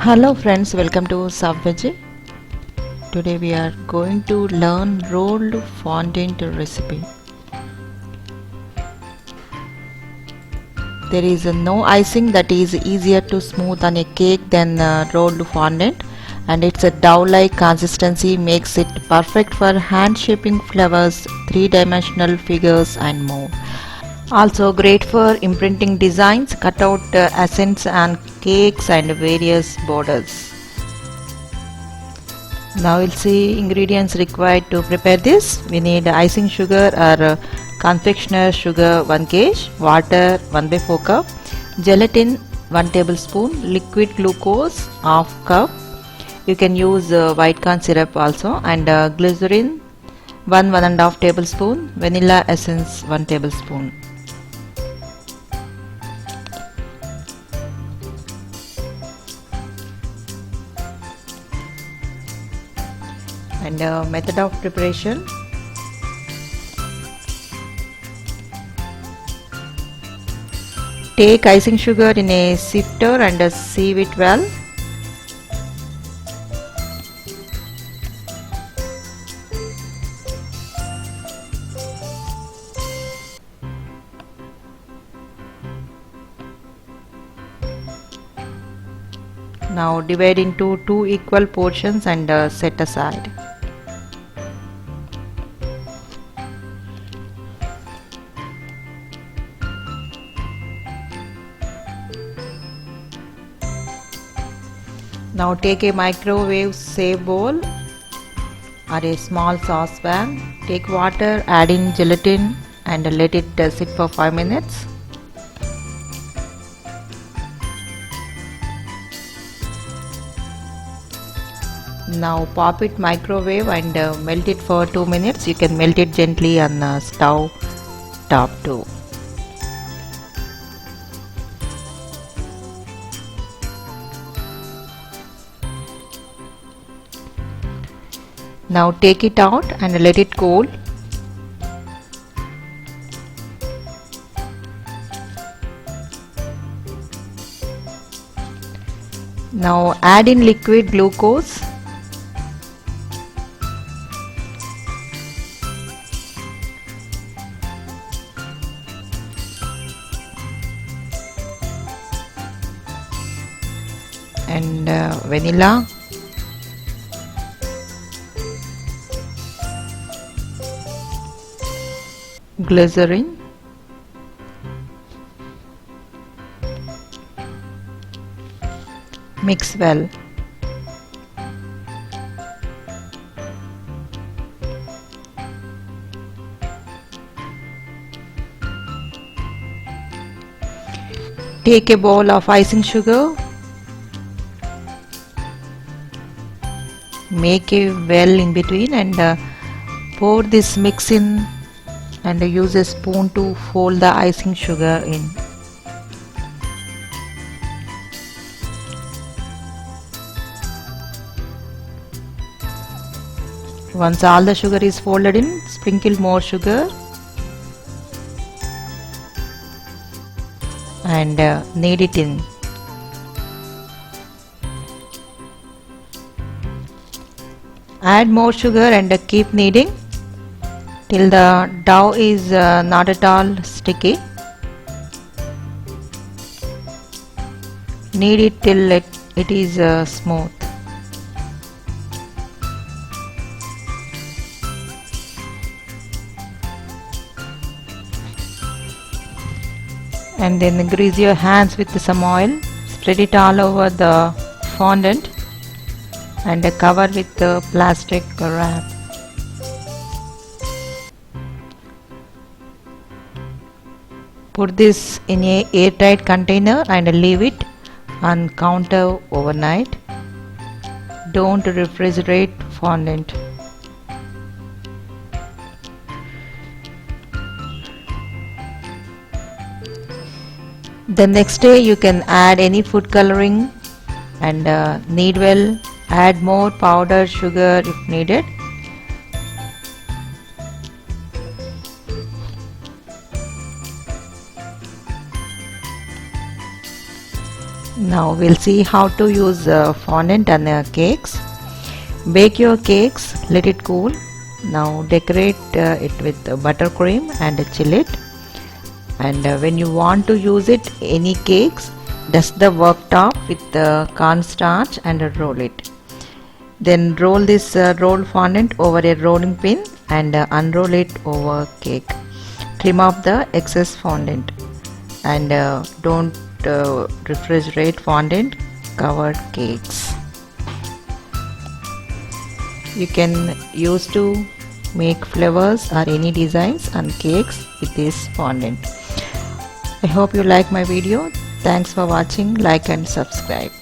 Hello friends, welcome to Subveggie. Today we are going to learn rolled fondant recipe. There is no icing that is easier to smooth on a cake than rolled fondant, and its a dough-like consistency makes it perfect for hand shaping flowers, three-dimensional figures and more. Also great for imprinting designs, cutout accents on cakes and various borders. Now we'll see ingredients required to prepare this. We need icing sugar or confectioner sugar 1 kg, water 1 by 4 cup, gelatin 1 tablespoon, liquid glucose half cup. You can use white corn syrup also, and glycerin 1 1/2 tablespoon, vanilla essence 1 tablespoon. And method of preparation: take icing sugar in a sifter and sieve it well. Now divide into 2 equal portions and set aside. Now take a microwave safe bowl or a small saucepan. Take water, add in gelatin and let it sit for 5 minutes. Now pop it microwave and melt it for 2 minutes. You can melt it gently on the stove top too. Now take it out and let it cool. Now add in liquid glucose. And vanilla. Glycerin. Mix well. Take a bowl of icing sugar. Make a well in between and pour this mix in, and use a spoon to fold the icing sugar in. Once all the sugar is folded in, sprinkle more sugar and knead it in. Add more sugar and keep kneading till the dough is not at all sticky. Knead it till it is smooth. And then grease your hands with some oil. Spread it all over the fondant and cover with the plastic wrap. Put this in a airtight container and leave it on counter overnight. Don't refrigerate fondant. The next day you can add any food coloring and knead well. Add more powdered sugar if needed. Now we'll see how to use fondant on cakes. Bake your cakes, let it cool. Now decorate it with buttercream and chill it. And when you want to use it any cakes, dust the worktop with cornstarch and roll it. Then roll this rolled fondant over a rolling pin and unroll it over cake. Trim off the excess fondant and don't refrigerate fondant covered cakes. You can use to make flowers or any designs on cakes with this fondant. I hope you like my video. Thanks for watching. Like and subscribe.